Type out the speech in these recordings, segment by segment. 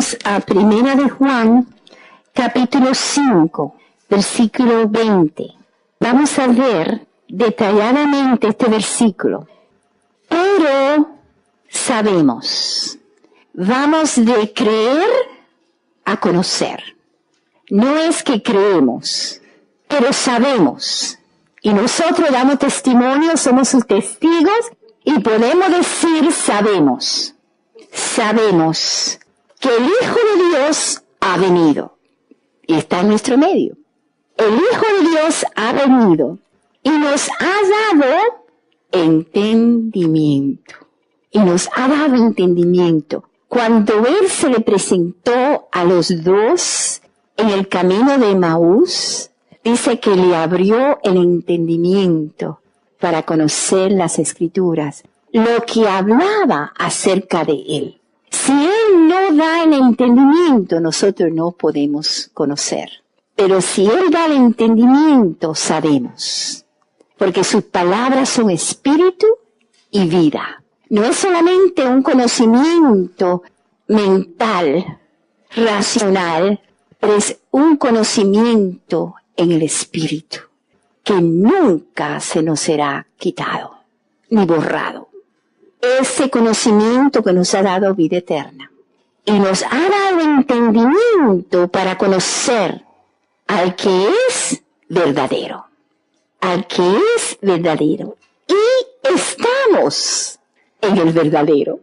Vamos a Primera de Juan, capítulo 5, versículo 20. Vamos a ver detalladamente este versículo. Pero sabemos, vamos de creer a conocer. No es que creemos, pero sabemos. Y nosotros damos testimonio, somos sus testigos y podemos decir sabemos. Sabemos que el Hijo de Dios ha venido y está en nuestro medio. El Hijo de Dios ha venido y nos ha dado entendimiento. Y nos ha dado entendimiento. Cuando Él se le presentó a los dos en el camino de Emaús, dice que le abrió el entendimiento para conocer las Escrituras, lo que hablaba acerca de Él. Si Él no da el entendimiento, nosotros no podemos conocer. Pero si Él da el entendimiento, sabemos. Porque sus palabras son espíritu y vida. No es solamente un conocimiento mental, racional, pero es un conocimiento en el espíritu, que nunca se nos será quitado, ni borrado. Ese conocimiento que nos ha dado vida eterna. Y nos ha dado entendimiento para conocer al que es verdadero. Al que es verdadero. Y estamos en el verdadero.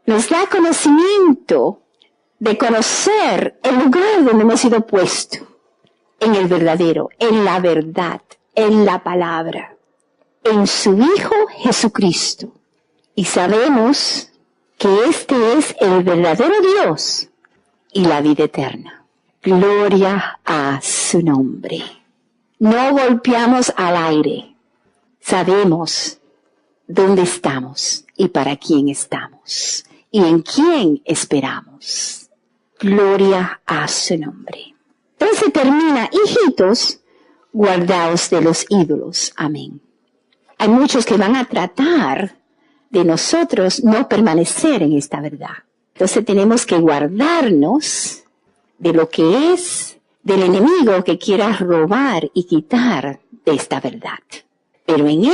Nos da conocimiento de conocer el lugar donde hemos sido puestos. En el verdadero, en la verdad, en la palabra, en su Hijo Jesucristo. Y sabemos que este es el verdadero Dios y la vida eterna. Gloria a su nombre. No golpeamos al aire. Sabemos dónde estamos y para quién estamos y en quién esperamos. Gloria a su nombre. Entonces termina, hijitos, guardaos de los ídolos. Amén. Hay muchos que van a tratar de nosotros no permanecer en esta verdad. Entonces tenemos que guardarnos de lo que es del enemigo que quiera robar y quitar de esta verdad. Pero en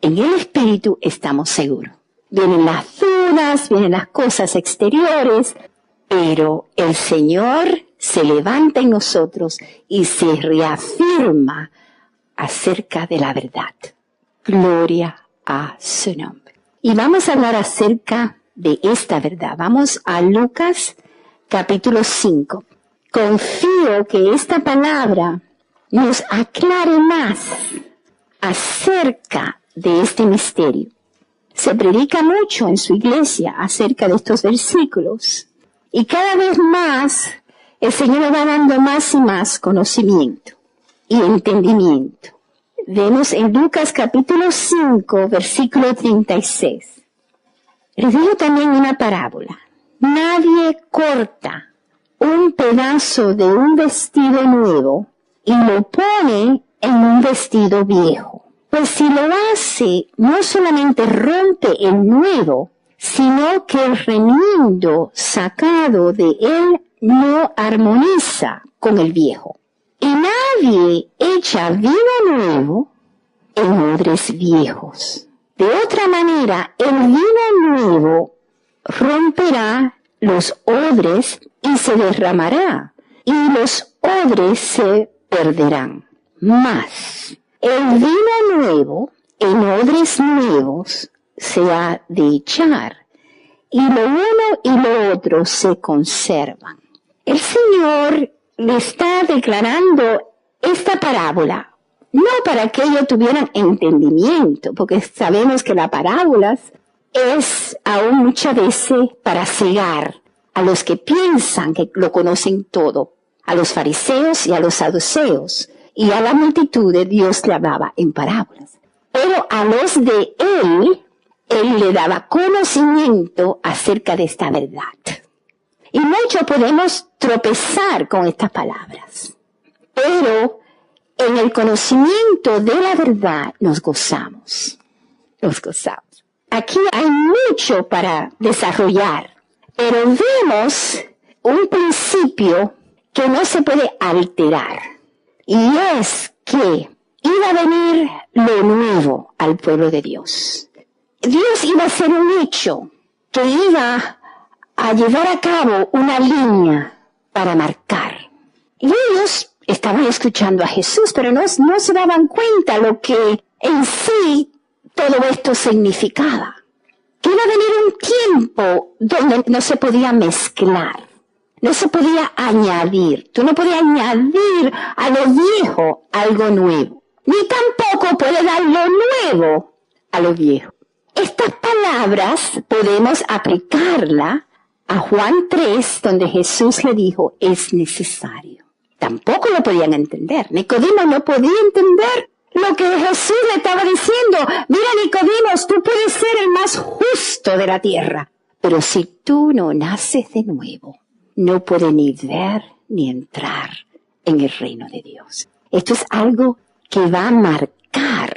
el Espíritu estamos seguros. Vienen las dudas, vienen las cosas exteriores, pero el Señor se levanta en nosotros y se reafirma acerca de la verdad. Gloria a su nombre. Y vamos a hablar acerca de esta verdad. Vamos a Lucas capítulo 5. Confío que esta palabra nos aclare más acerca de este misterio. Se predica mucho en su iglesia acerca de estos versículos. Y cada vez más el Señor nos va dando más y más conocimiento y entendimiento. Vemos en Lucas capítulo 5, versículo 36. Les digo también una parábola. Nadie corta un pedazo de un vestido nuevo y lo pone en un vestido viejo. Pues si lo hace, no solamente rompe el nuevo, sino que el remiendo sacado de él no armoniza con el viejo. Y nadie echa vino nuevo en odres viejos. De otra manera, el vino nuevo romperá los odres y se derramará, y los odres se perderán. Mas el vino nuevo en odres nuevos se ha de echar, y lo uno y lo otro se conservan. El Señor le está declarando esta parábola, no para que ellos tuvieran entendimiento, porque sabemos que las parábolas es aún muchas veces para cegar a los que piensan que lo conocen todo, a los fariseos y a los saduceos, y a la multitud de Dios le hablaba en parábolas. Pero a los de Él le daba conocimiento acerca de esta verdad. Y muchos podemos tropezar con estas palabras, pero en el conocimiento de la verdad nos gozamos. Aquí hay mucho para desarrollar, pero vemos un principio que no se puede alterar. Y es que iba a venir lo nuevo al pueblo de Dios. Dios iba a hacer un hecho que iba a llevar a cabo una línea para marcar. Y ellos estaban escuchando a Jesús, pero no se daban cuenta lo que en sí todo esto significaba. Que iba a venir un tiempo donde no se podía mezclar, no se podía añadir. Tú no podías añadir a lo viejo algo nuevo, ni tampoco puedes dar lo nuevo a lo viejo. Estas palabras podemos aplicarlas a Juan 3, donde Jesús le dijo, es necesario. Tampoco lo podían entender. Nicodemo no podía entender lo que Jesús le estaba diciendo. Mira, Nicodemo, tú puedes ser el más justo de la tierra, pero si tú no naces de nuevo, no puedes ni ver ni entrar en el reino de Dios. Esto es algo que va a marcar.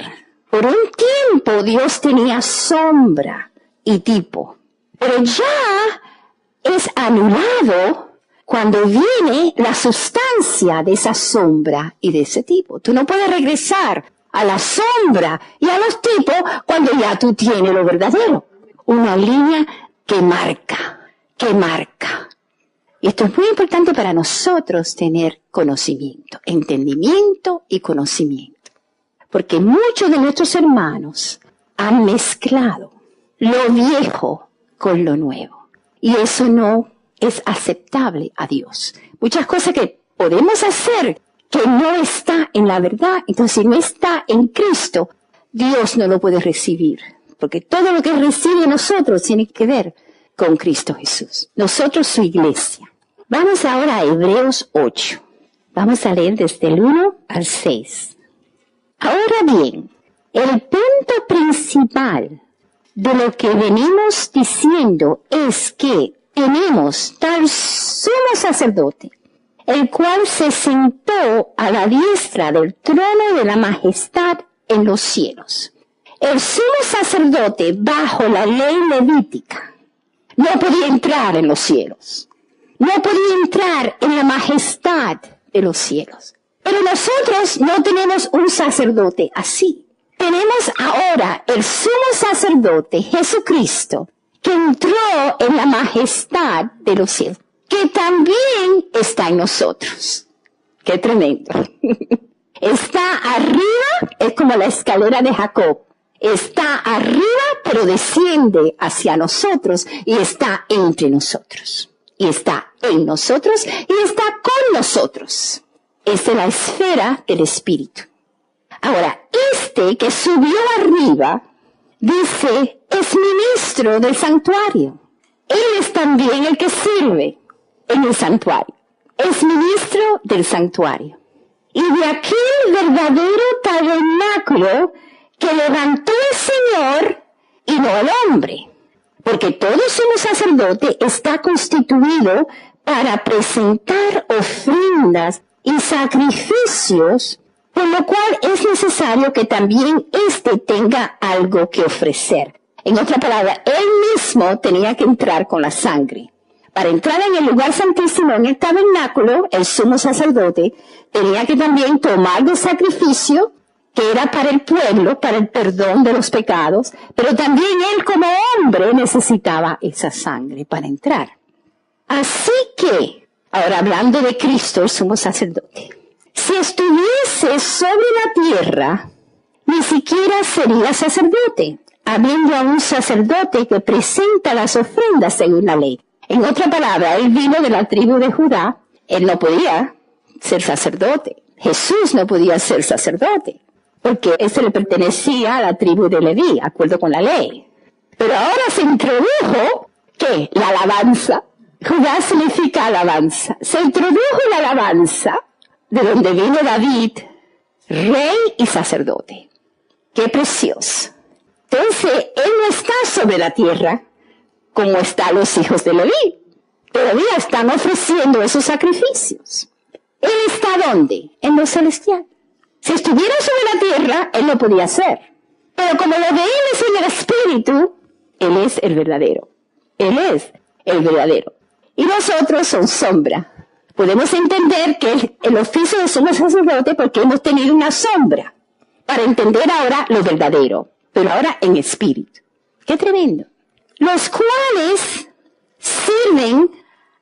Por un tiempo Dios tenía sombra y tipo, pero ya es anulado cuando viene la sustancia de esa sombra y de ese tipo. Tú no puedes regresar a la sombra y a los tipos cuando ya tú tienes lo verdadero. Una línea que marca. Y esto es muy importante para nosotros tener conocimiento, entendimiento y conocimiento. Porque muchos de nuestros hermanos han mezclado lo viejo con lo nuevo. Y eso no es aceptable a Dios. Muchas cosas que podemos hacer que no está en la verdad, entonces si no está en Cristo, Dios no lo puede recibir. Porque todo lo que recibe nosotros tiene que ver con Cristo Jesús. Nosotros, su iglesia. Vamos ahora a Hebreos 8. Vamos a leer desde el 1 al 6. Ahora bien, el punto principal de lo que venimos diciendo es que tenemos tal sumo sacerdote, el cual se sentó a la diestra del trono de la majestad en los cielos. El sumo sacerdote bajo la ley levítica no podía entrar en los cielos, no podía entrar en la majestad de los cielos. Pero nosotros no tenemos un sacerdote así. Tenemos ahora el sumo sacerdote, Jesucristo, que entró en la majestad de los cielos, que también está en nosotros. ¡Qué tremendo! Está arriba, es como la escalera de Jacob. Está arriba, pero desciende hacia nosotros y está entre nosotros. Y está en nosotros y está con nosotros. Es de la esfera del Espíritu. Ahora, este que subió arriba, dice, es ministro del santuario. Él es también el que sirve en el santuario. Es ministro del santuario. Y de aquel verdadero tabernáculo que levantó el Señor y no el hombre. Porque todo sumo sacerdote está constituido para presentar ofrendas y sacrificios, por lo cual es necesario que también éste tenga algo que ofrecer. En otra palabra, él mismo tenía que entrar con la sangre. Para entrar en el lugar santísimo, en el tabernáculo, el sumo sacerdote tenía que también tomar el sacrificio, que era para el pueblo, para el perdón de los pecados, pero también él como hombre necesitaba esa sangre para entrar. Así que, ahora hablando de Cristo, el sumo sacerdote, si estuviese sobre la tierra, ni siquiera sería sacerdote, habiendo a un sacerdote que presenta las ofrendas según la ley. En otra palabra, él vino de la tribu de Judá, él no podía ser sacerdote. Jesús no podía ser sacerdote, porque ese le pertenecía a la tribu de Leví, de acuerdo con la ley. Pero ahora se introdujo, ¿qué? La alabanza. Judá significa alabanza. Se introdujo la alabanza, de donde vino David, rey y sacerdote. ¡Qué precioso! Entonces, él no está sobre la tierra, como están los hijos de Leví. Todavía están ofreciendo esos sacrificios. ¿Él está dónde? En lo celestial. Si estuviera sobre la tierra, él no podía hacer. Pero como lo de él es en el Espíritu, él es el verdadero. Él es el verdadero. y los otros son sombra. Podemos entender que el oficio de sumo sacerdote porque hemos tenido una sombra para entender ahora lo verdadero, pero ahora en espíritu. ¡Qué tremendo! Los cuales sirven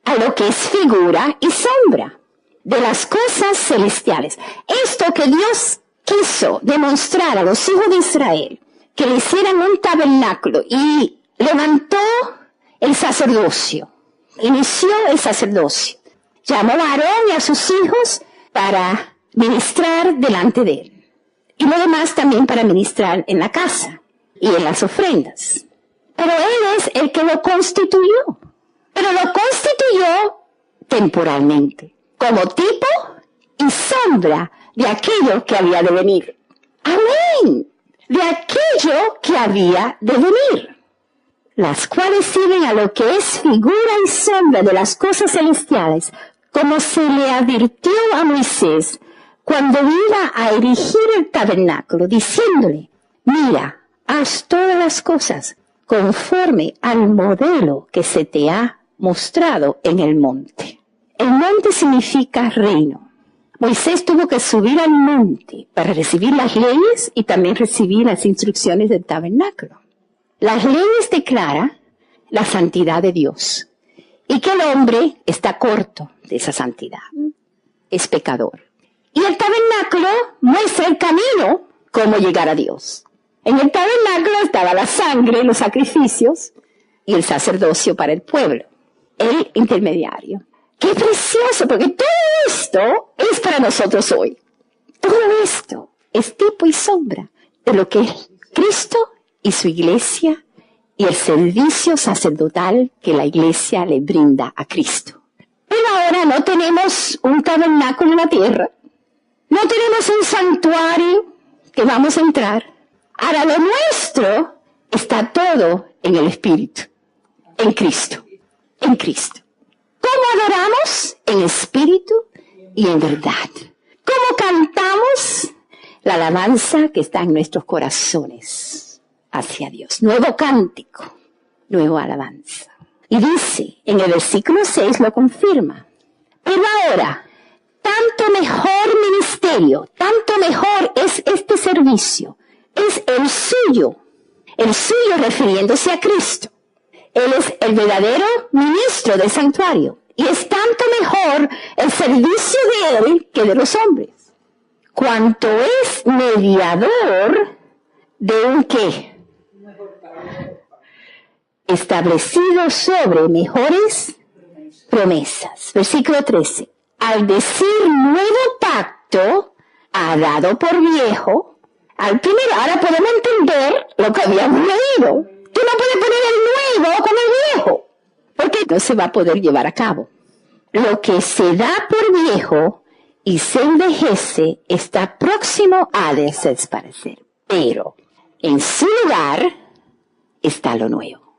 a lo que es figura y sombra de las cosas celestiales. Esto que Dios quiso demostrar a los hijos de Israel, que le hicieran un tabernáculo y levantó el sacerdocio, inició el sacerdocio. Llamó a Aarón y a sus hijos para ministrar delante de él. Y lo demás también para ministrar en la casa y en las ofrendas. Pero él es el que lo constituyó. Pero lo constituyó temporalmente, como tipo y sombra de aquello que había de venir. Amén. De aquello que había de venir. Las cuales sirven a lo que es figura y sombra de las cosas celestiales, como se le advirtió a Moisés cuando iba a erigir el tabernáculo, diciéndole, mira, haz todas las cosas conforme al modelo que se te ha mostrado en el monte. El monte significa reino. Moisés tuvo que subir al monte para recibir las leyes y también recibir las instrucciones del tabernáculo. Las leyes declaran la santidad de Dios y que el hombre está corto de esa santidad, es pecador. Y el tabernáculo muestra el camino cómo llegar a Dios. En el tabernáculo estaba la sangre, los sacrificios y el sacerdocio para el pueblo, el intermediario. ¡Qué precioso! Porque todo esto es para nosotros hoy. Todo esto es tipo y sombra de lo que es Cristo y su iglesia y el servicio sacerdotal que la iglesia le brinda a Cristo. Pero ahora no tenemos un tabernáculo en la tierra, no tenemos un santuario que vamos a entrar. Ahora lo nuestro está todo en el Espíritu, en Cristo, en Cristo. ¿Cómo adoramos? En espíritu y en verdad. ¿Cómo cantamos? La alabanza que está en nuestros corazones hacia Dios. Nuevo cántico, nueva alabanza. Y dice, en el versículo 6 lo confirma. Pero ahora, tanto mejor ministerio, tanto mejor es este servicio, es el suyo refiriéndose a Cristo. Él es el verdadero ministro del santuario. Y es tanto mejor el servicio de él que de los hombres. Cuanto es mediador de un qué. Establecido sobre mejores promesas. Versículo 13. Al decir nuevo pacto, ha dado por viejo. Al primero, ahora podemos entender lo que habíamos leído. Tú no puedes poner el nuevo con el viejo, porque no se va a poder llevar a cabo. Lo que se da por viejo y se envejece está próximo a desaparecer. Pero en su lugar está lo nuevo.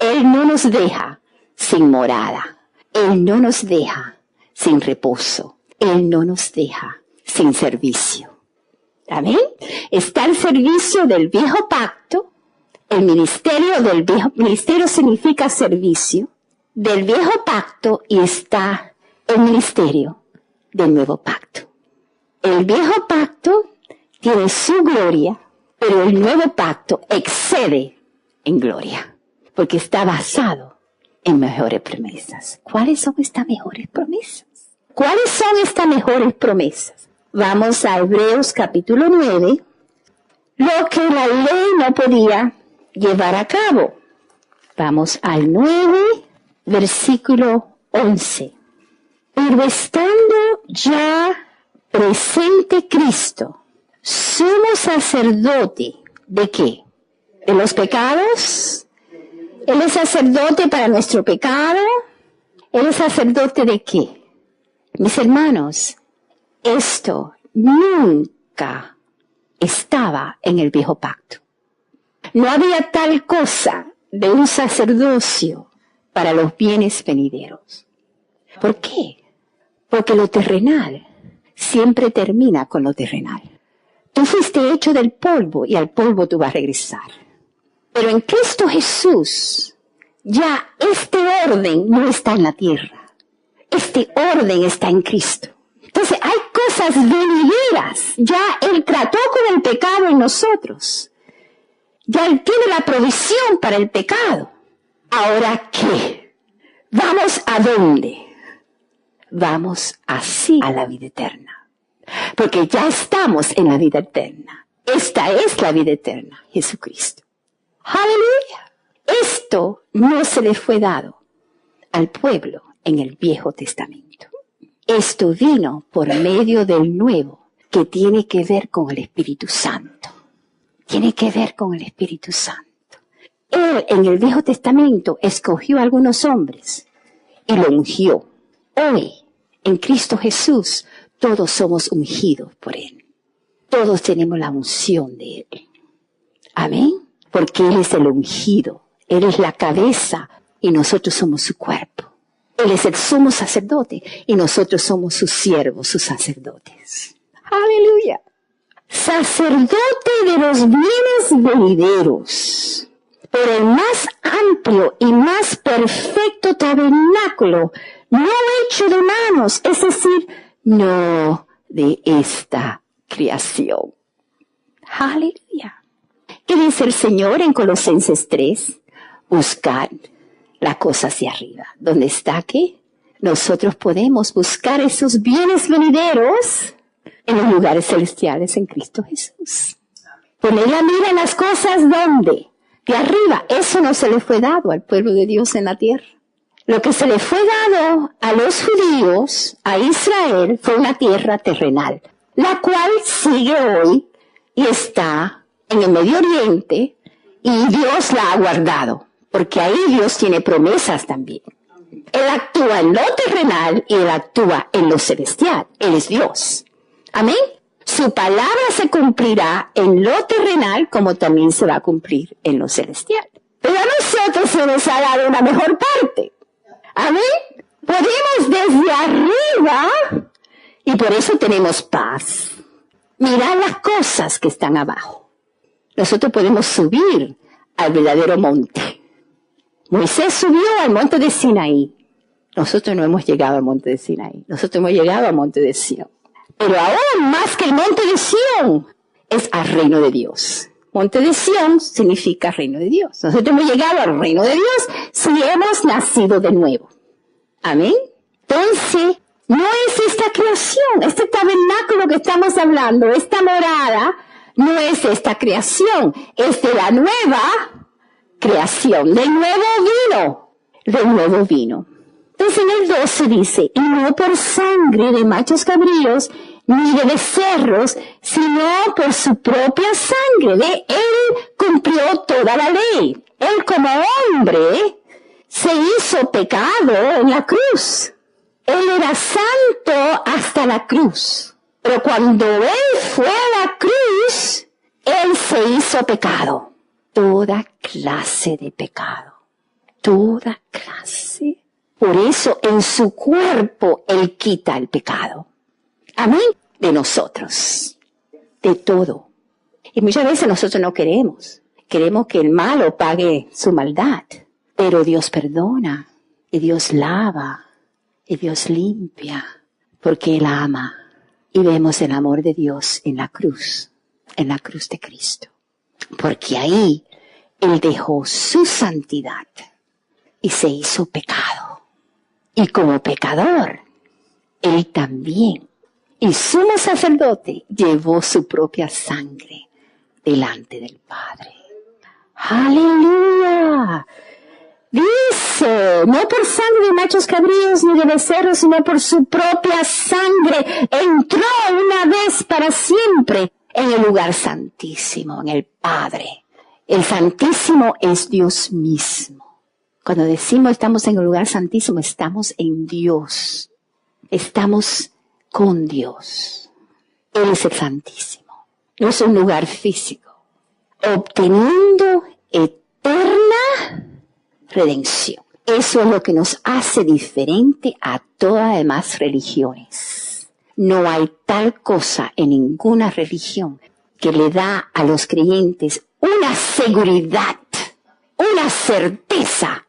Él no nos deja sin morada. Él no nos deja sin reposo. Él no nos deja sin servicio. ¿Amén? Está el servicio del viejo pacto. El ministerio del viejo, ministerio significa servicio, del viejo pacto, y está el ministerio del nuevo pacto. El viejo pacto tiene su gloria, pero el nuevo pacto excede en gloria, porque está basado en mejores promesas. ¿Cuáles son estas mejores promesas? ¿Cuáles son estas mejores promesas? Vamos a Hebreos capítulo 9, lo que la ley no podía llevar a cabo. Vamos al 9, versículo 11. Pero estando ya presente Cristo, sumo sacerdote, ¿de qué? ¿De los pecados? Él es sacerdote para nuestro pecado. Él es sacerdote ¿de qué? Mis hermanos, esto nunca estaba en el viejo pacto. No había tal cosa de un sacerdocio para los bienes venideros. ¿Por qué? Porque lo terrenal siempre termina con lo terrenal. Tú fuiste hecho del polvo y al polvo tú vas a regresar. Pero en Cristo Jesús Ya este orden no está en la tierra. Este orden está en Cristo. Entonces hay cosas venideras. Ya Él trató con el pecado en nosotros. Ya Él tiene la provisión para el pecado. ¿Ahora qué? ¿Vamos a dónde? Vamos así a la vida eterna. Porque ya estamos en la vida eterna. Esta es la vida eterna, Jesucristo. ¡Aleluya! Esto no se le fue dado al pueblo en el Viejo Testamento. Esto vino por medio del Nuevo, que tiene que ver con el Espíritu Santo. Tiene que ver con el Espíritu Santo. Él en el Viejo Testamento escogió a algunos hombres y lo ungió. Hoy, en Cristo Jesús, todos somos ungidos por Él. Todos tenemos la unción de Él. Amén. Porque Él es el ungido. Él es la cabeza y nosotros somos su cuerpo. Él es el sumo sacerdote y nosotros somos sus siervos, sus sacerdotes. ¡Aleluya! Sacerdote de los bienes venideros, por el más amplio y más perfecto tabernáculo, no hecho de manos, es decir, no de esta creación. ¡Aleluya! ¿Qué dice el Señor en Colosenses 3? Buscad la cosa hacia arriba. ¿Dónde está qué? Nosotros podemos buscar esos bienes venideros en los lugares celestiales en Cristo Jesús. Poner la mira en las cosas ¿dónde? De arriba. Eso no se le fue dado al pueblo de Dios en la tierra. Lo que se le fue dado a los judíos, a Israel, fue una tierra terrenal, la cual sigue hoy y está en el Medio Oriente y Dios la ha guardado. Porque ahí Dios tiene promesas también. Él actúa en lo terrenal y Él actúa en lo celestial. Él es Dios. Amén. Su palabra se cumplirá en lo terrenal como también se va a cumplir en lo celestial. Pero a nosotros se nos ha dado una mejor parte. Amén. Podemos desde arriba, y por eso tenemos paz, mirar las cosas que están abajo. Nosotros podemos subir al verdadero monte. Moisés subió al monte de Sinaí. Nosotros no hemos llegado al monte de Sinaí. Nosotros hemos llegado al monte de Sión. Pero aún más que el monte de Sión, es al reino de Dios. Monte de Sión significa reino de Dios. Nosotros hemos llegado al reino de Dios si hemos nacido de nuevo. Amén. Entonces, no es esta creación, este tabernáculo que estamos hablando, esta morada, no es esta creación, es de la nueva creación, del nuevo vino. Entonces en el 12 dice, y no por sangre de machos cabríos, ni de becerros, sino por su propia sangre. Él cumplió toda la ley. Él como hombre se hizo pecado en la cruz. Él era santo hasta la cruz. Pero cuando Él fue a la cruz, Él se hizo pecado. Toda clase de pecado. Toda clase. Por eso en su cuerpo Él quita el pecado. Amén. De nosotros. De todo. Y muchas veces nosotros no queremos. Queremos que el malo pague su maldad. Pero Dios perdona. Y Dios lava. Y Dios limpia. Porque Él ama. Y vemos el amor de Dios en la cruz. En la cruz de Cristo. Porque ahí Él dejó su santidad y se hizo pecado. Y como pecador, Él también, y sumo sacerdote, llevó su propia sangre delante del Padre. ¡Aleluya! Dice, no por sangre de machos cabríos ni de becerros, sino por su propia sangre, entró una vez para siempre en el lugar santísimo, en el Padre. El Santísimo es Dios mismo. Cuando decimos estamos en el lugar santísimo, estamos en Dios. Estamos con Dios. Él es el Santísimo. No es un lugar físico. Obteniendo eterna redención. Eso es lo que nos hace diferente a todas las demás religiones. No hay tal cosa en ninguna religión que le da a los creyentes una seguridad, una certeza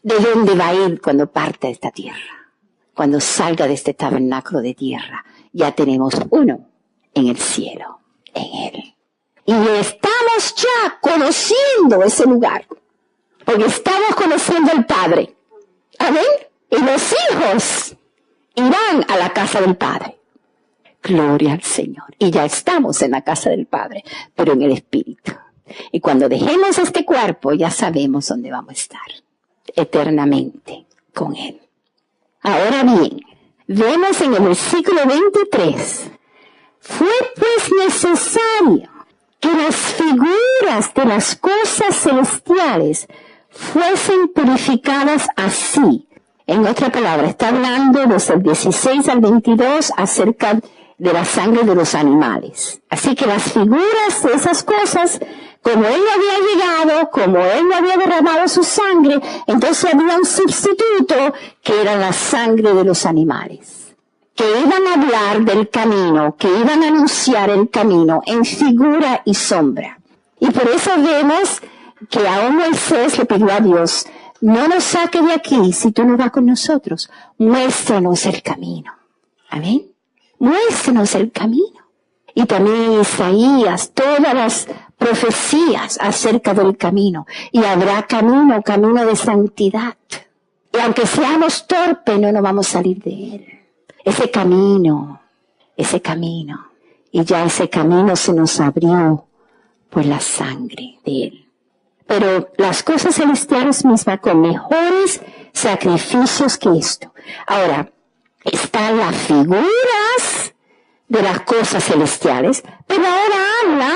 de dónde va a ir cuando parte de esta tierra. Cuando salga de este tabernáculo de tierra, ya tenemos uno en el cielo, en Él. Y estamos ya conociendo ese lugar, porque estamos conociendo al Padre. Amén. Y los hijos irán a la casa del Padre. Gloria al Señor. Y ya estamos en la casa del Padre, pero en el Espíritu. Y cuando dejemos este cuerpo, ya sabemos dónde vamos a estar, eternamente con Él. Ahora bien, vemos en el versículo 23, fue pues necesario que las figuras de las cosas celestiales fuesen purificadas así. En otra palabra, está hablando desde el 16 al 22 acerca de la sangre de los animales. Así que las figuras de esas cosas, como Él no había llegado, como Él no había derramado su sangre, entonces había un sustituto que era la sangre de los animales, que iban a hablar del camino, que iban a anunciar el camino en figura y sombra. Y por eso vemos que aún Moisés le pidió a Dios, no nos saque de aquí si tú no vas con nosotros, muéstranos el camino. Amén. Muéstranos el camino. Y también Isaías, todas las profecías acerca del camino. Y habrá camino de santidad. Y aunque seamos torpes, no nos vamos a salir de él. Ese camino. Y ya ese camino se nos abrió por la sangre de él. Pero las cosas celestiales mismas con mejores sacrificios que esto. Ahora, están las figuras de las cosas celestiales, pero ahora habla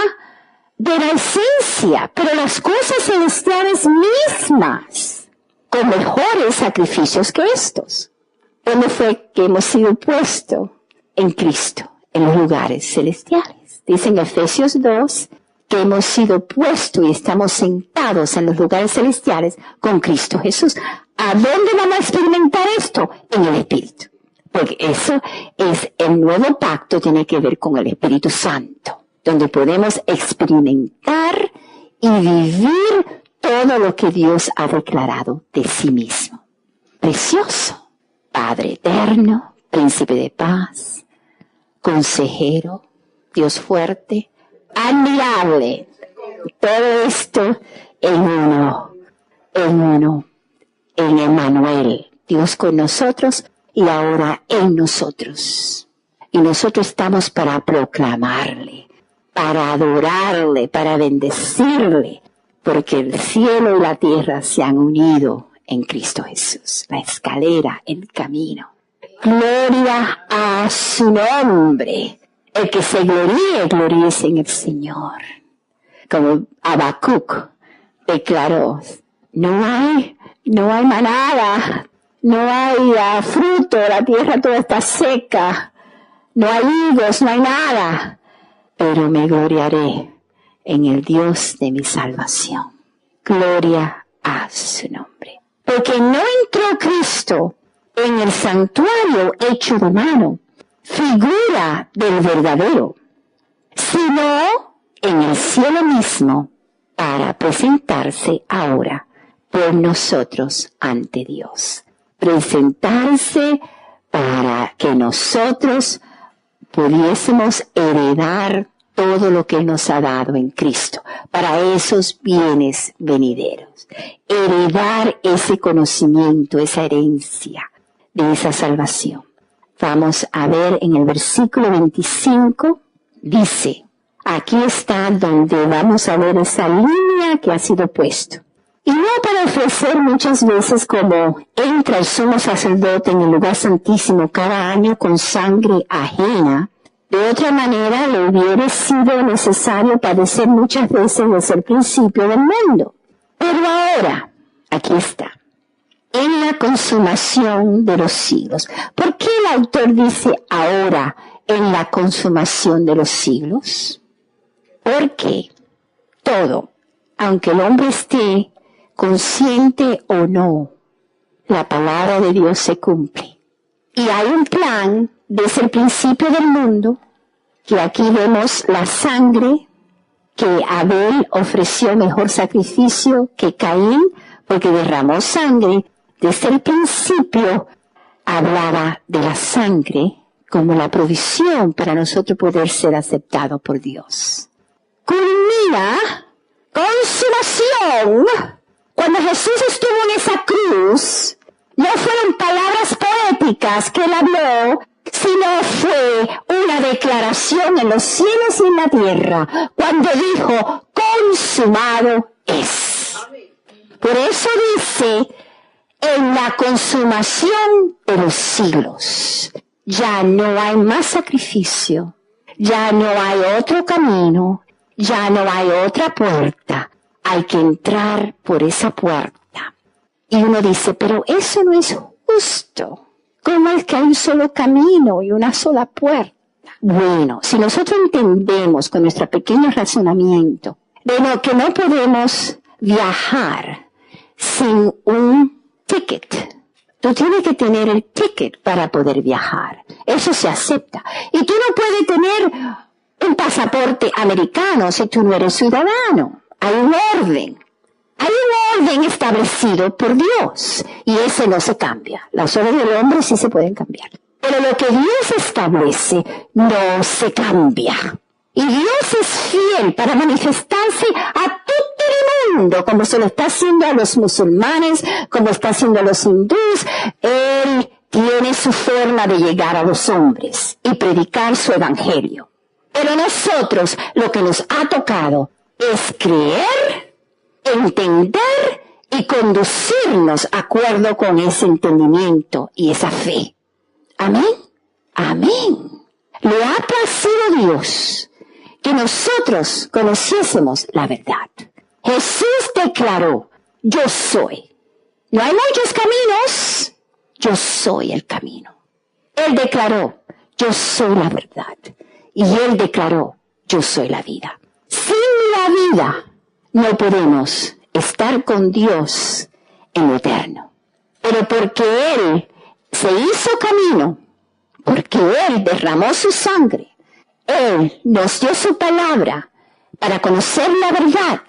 de la esencia, pero las cosas celestiales mismas, con mejores sacrificios que estos. ¿Dónde fue que hemos sido puestos? En Cristo, en los lugares celestiales. Dice en Efesios 2, que hemos sido puestos y estamos sentados en los lugares celestiales con Cristo Jesús. ¿A dónde vamos a experimentar esto? En el Espíritu. Porque eso es el nuevo pacto, tiene que ver con el Espíritu Santo, donde podemos experimentar y vivir todo lo que Dios ha declarado de sí mismo. Precioso. Padre eterno, príncipe de paz, consejero, Dios fuerte, admirable. Todo esto en uno, en Emmanuel, Dios con nosotros y ahora en nosotros. Y nosotros estamos para proclamarle, para adorarle, para bendecirle, porque el cielo y la tierra se han unido en Cristo Jesús, la escalera, el camino. Gloria a su nombre. El que se gloríese en el Señor. Como Habacuc declaró, no hay manada, no hay fruto, la tierra toda está seca, no hay higos, no hay nada, pero me gloriaré en el Dios de mi salvación. Gloria a su nombre. Porque no entró Cristo en el santuario hecho de mano, figura del verdadero, sino en el cielo mismo para presentarse ahora por nosotros ante Dios. Presentarse para que nosotros pudiésemos heredar todo lo que Él nos ha dado en Cristo, para esos bienes venideros. Heredar ese conocimiento, esa herencia de esa salvación. Vamos a ver en el versículo 25, dice, aquí está donde vamos a ver esa línea que ha sido puesto. Y no para ofrecer muchas veces como entra el sumo sacerdote en el lugar santísimo cada año con sangre ajena. De otra manera le hubiera sido necesario padecer muchas veces desde el principio del mundo. Pero ahora, aquí está. En la consumación de los siglos. ¿Por qué el autor dice ahora en la consumación de los siglos? Porque todo, aunque el hombre esté consciente o no, la palabra de Dios se cumple. Y hay un plan desde el principio del mundo, que aquí vemos la sangre, que Abel ofreció mejor sacrificio que Caín, porque derramó sangre, desde el principio, hablaba de la sangre como la provisión para nosotros poder ser aceptados por Dios. Culmina, consumación. Cuando Jesús estuvo en esa cruz, no fueron palabras poéticas que él habló, sino fue una declaración en los cielos y en la tierra, cuando dijo, consumado es. Por eso dice, en la consumación de los siglos, ya no hay más sacrificio, ya no hay otro camino, ya no hay otra puerta, hay que entrar por esa puerta. Y uno dice, pero eso no es justo. ¿Cómo es que hay un solo camino y una sola puerta? Bueno, si nosotros entendemos con nuestro pequeño razonamiento de lo que no podemos viajar sin un ticket. Tú tienes que tener el ticket para poder viajar. Eso se acepta. Y tú no puedes tener un pasaporte americano si tú no eres ciudadano. Hay un orden. Hay un orden establecido por Dios. Y ese no se cambia. Las obras del hombre sí se pueden cambiar. Pero lo que Dios establece no se cambia. Y Dios es fiel para manifestarse a todo el mundo, como se lo está haciendo a los musulmanes, como está haciendo a los hindúes. Él tiene su forma de llegar a los hombres y predicar su evangelio. Pero nosotros lo que nos ha tocado es creer, entender y conducirnos de acuerdo con ese entendimiento y esa fe. Amén. Amén. Le ha placido a Dios que nosotros conociésemos la verdad. Jesús declaró, yo soy. No hay muchos caminos, yo soy el camino. Él declaró, yo soy la verdad. Y Él declaró, yo soy la vida. Sin la vida no podemos estar con Dios en lo eterno. Pero porque Él se hizo camino, porque Él derramó su sangre, Él nos dio su palabra para conocer la verdad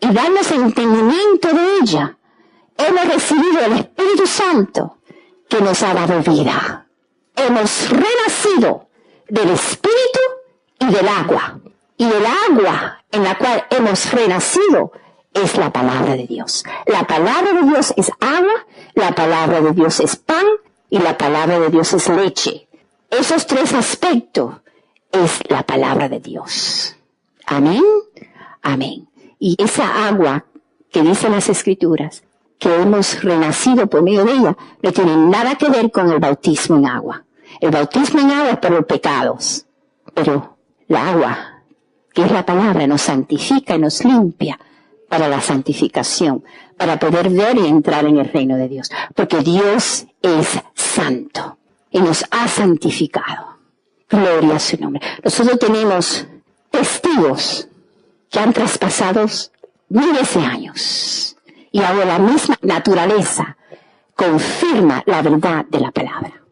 y darnos el entendimiento de ella. Hemos recibido el Espíritu Santo que nos ha dado vida. Hemos renacido del Espíritu y del agua. Y el agua en la cual hemos renacido es la palabra de Dios. La palabra de Dios es agua, la palabra de Dios es pan y la palabra de Dios es leche. Esos tres aspectos es la palabra de Dios. Amén. Amén. Y esa agua que dicen las Escrituras, que hemos renacido por medio de ella, no tiene nada que ver con el bautismo en agua. El bautismo en agua es por los pecados. Pero la agua, que es la palabra, nos santifica y nos limpia para la santificación, para poder ver y entrar en el reino de Dios. Porque Dios es santo y nos ha santificado. Gloria a su nombre. Nosotros tenemos testigos que han traspasado miles de años. Y ahora la misma naturaleza confirma la verdad de la palabra.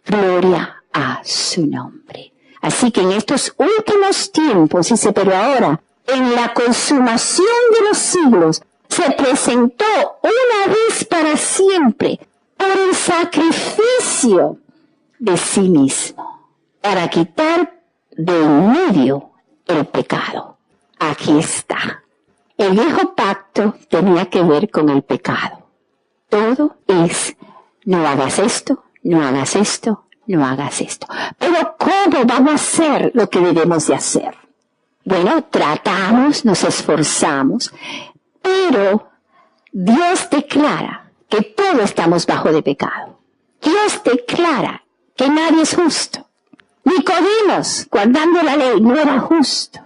Gloria a su nombre. Así que en estos últimos tiempos, dice, pero ahora, en la consumación de los siglos, se presentó una vez para siempre por el sacrificio de sí mismo, para quitar de en medio el pecado. Aquí está. El viejo pacto tenía que ver con el pecado. Todo es, no hagas esto, no hagas esto, no hagas esto. Pero ¿cómo vamos a hacer lo que debemos de hacer? Bueno, tratamos, nos esforzamos, pero Dios declara que todos estamos bajo de pecado. Dios declara que nadie es justo. Nicodemos, guardando la ley, no era justo.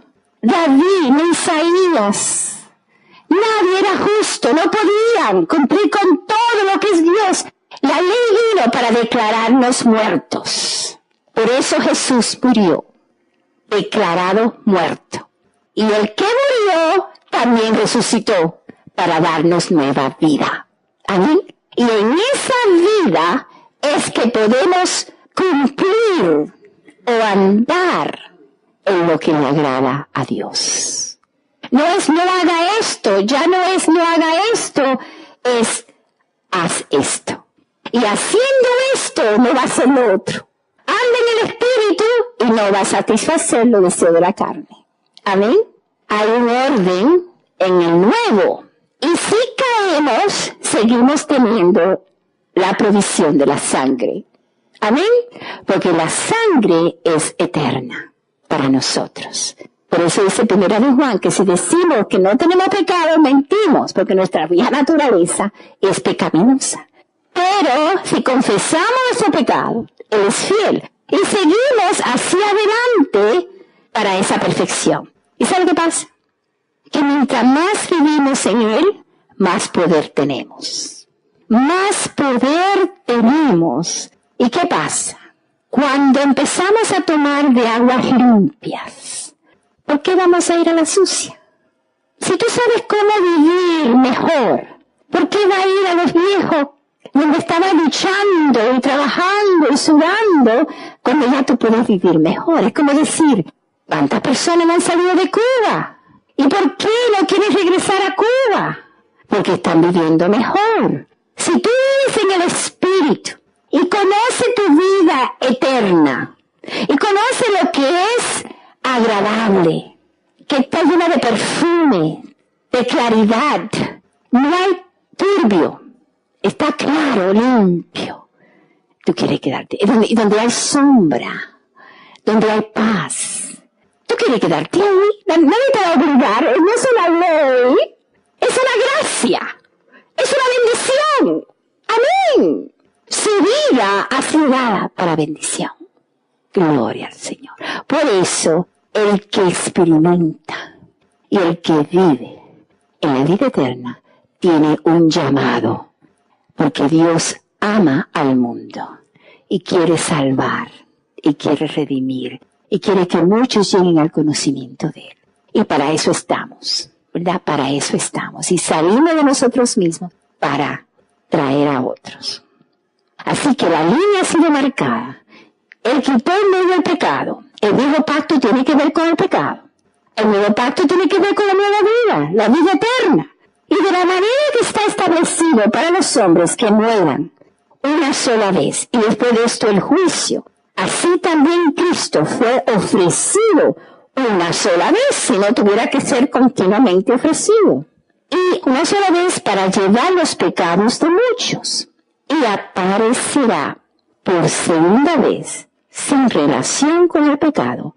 David, ni Isaías, nadie era justo, no podían cumplir con todo lo que es Dios. La ley vino para declararnos muertos. Por eso Jesús murió, declarado muerto. Y el que murió también resucitó para darnos nueva vida. Amén. Y en esa vida es que podemos cumplir o andar en lo que le agrada a Dios. No es no haga esto, ya no es no haga esto, es haz esto. Y haciendo esto, no va a hacer lo otro. Anda en el Espíritu y no va a satisfacer los deseos de la carne. Amén. Hay un orden en el nuevo. Y si caemos, seguimos teniendo la provisión de la sangre. Amén. Porque la sangre es eterna para nosotros. Por eso dice 1 de Juan que si decimos que no tenemos pecado, mentimos, porque nuestra vieja naturaleza es pecaminosa. Pero si confesamos nuestro pecado, Él es fiel. Y seguimos hacia adelante para esa perfección. ¿Y sabe qué pasa? Que mientras más vivimos en Él, más poder tenemos. Más poder tenemos. ¿Y qué pasa? Cuando empezamos a tomar de aguas limpias, ¿por qué vamos a ir a la sucia? Si tú sabes cómo vivir mejor, ¿por qué va a ir a los viejos donde estaba luchando y trabajando y sudando cuando ya tú puedes vivir mejor? Es como decir, ¿cuántas personas no han salido de Cuba? ¿Y por qué no quieren regresar a Cuba? Porque están viviendo mejor. Si tú vives en el Espíritu y conoces tu vida eterna y conoces lo que es agradable, que está llena de perfume, de claridad, no hay turbio, está claro, limpio. Tú quieres quedarte. Donde hay sombra, donde hay paz. Tú quieres quedarte ahí. Nadie te va a obligar. No es una ley. Es una gracia. Es una bendición. Amén. Su vida ha sido dada para bendición. Gloria al Señor. Por eso, el que experimenta y el que vive en la vida eterna tiene un llamado. Porque Dios ama al mundo y quiere salvar y quiere redimir y quiere que muchos lleguen al conocimiento de Él. Y para eso estamos, ¿verdad? Para eso estamos. Y salimos de nosotros mismos para traer a otros. Así que la línea ha sido marcada. Él quitó en medio el pecado. El viejo pacto tiene que ver con el pecado. El nuevo pacto tiene que ver con la nueva vida, la vida eterna. Y de la manera que está establecido para los hombres que mueran una sola vez y después de esto el juicio, así también Cristo fue ofrecido una sola vez, si no tuviera que ser continuamente ofrecido. Y una sola vez para llevar los pecados de muchos. Y aparecerá por segunda vez, sin relación con el pecado,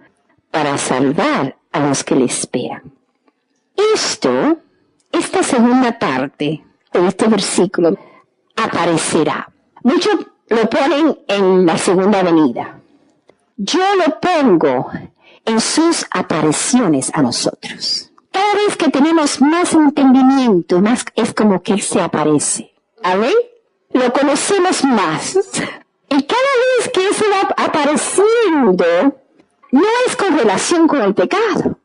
para salvar a los que le esperan. Esta segunda parte de este versículo aparecerá. Muchos lo ponen en la segunda venida. Yo lo pongo en sus apariciones a nosotros. Cada vez que tenemos más entendimiento, más es como que Él se aparece. ¿Amén? Lo conocemos más. Y cada vez que Él se va apareciendo, no es con relación con el pecado.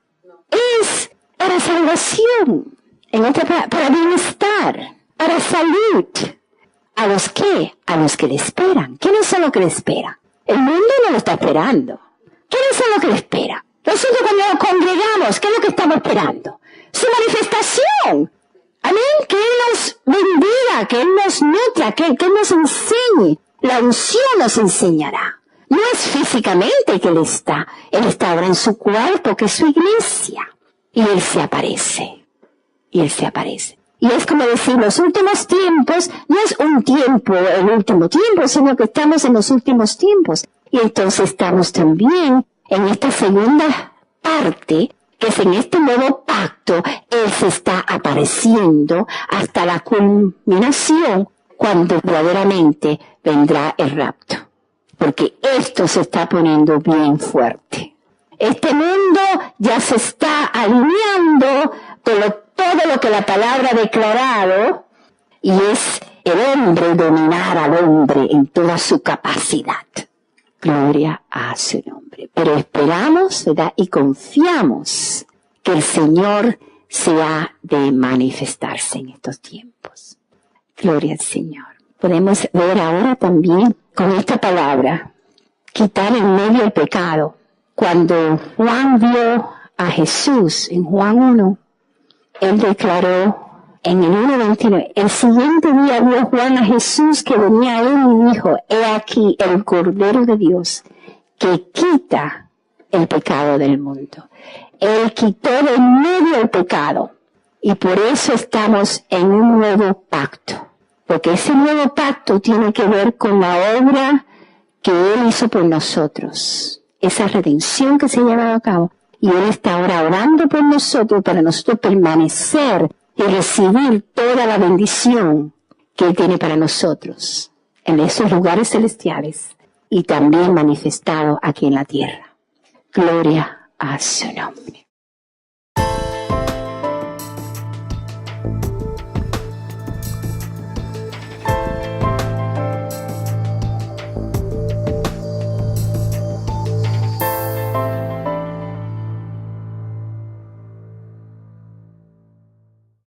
Es para salvación. Para bienestar, para salud. ¿A los qué? A los que le esperan. ¿Quiénes son los que le esperan? El mundo no lo está esperando. ¿Quiénes son los que le esperan? Nosotros cuando nos congregamos, ¿qué es lo que estamos esperando? Su manifestación. Amén. Que Él nos bendiga, que Él nos nutra, que Él nos enseñe. La unción nos enseñará. No es físicamente que Él está ahora en su cuerpo, que es su iglesia. Y Él se aparece. Y Él se aparece. Y es como decir, los últimos tiempos, no es un tiempo, el último tiempo, sino que estamos en los últimos tiempos. Y entonces estamos también en esta segunda parte, que es en este nuevo pacto, Él se está apareciendo hasta la culminación, cuando verdaderamente vendrá el rapto. Porque esto se está poniendo bien fuerte. Este mundo ya se está alineando con todo lo que la palabra ha declarado, y es el hombre dominar al hombre en toda su capacidad. Gloria a su nombre. Pero esperamos, ¿verdad? Y confiamos que el Señor se ha de manifestarse en estos tiempos. Gloria al Señor. Podemos ver ahora también con esta palabra, quitar en medio el pecado. Cuando Juan vio a Jesús en Juan 1, Él declaró en el 1:29, el siguiente día vio Juan a Jesús que venía a él y dijo, he aquí el Cordero de Dios que quita el pecado del mundo. Él quitó de en medio el pecado y por eso estamos en un nuevo pacto. Porque ese nuevo pacto tiene que ver con la obra que Él hizo por nosotros. Esa redención que se ha llevado a cabo. Y Él está ahora orando por nosotros para nosotros permanecer y recibir toda la bendición que Él tiene para nosotros en esos lugares celestiales y también manifestado aquí en la tierra. Gloria a su nombre.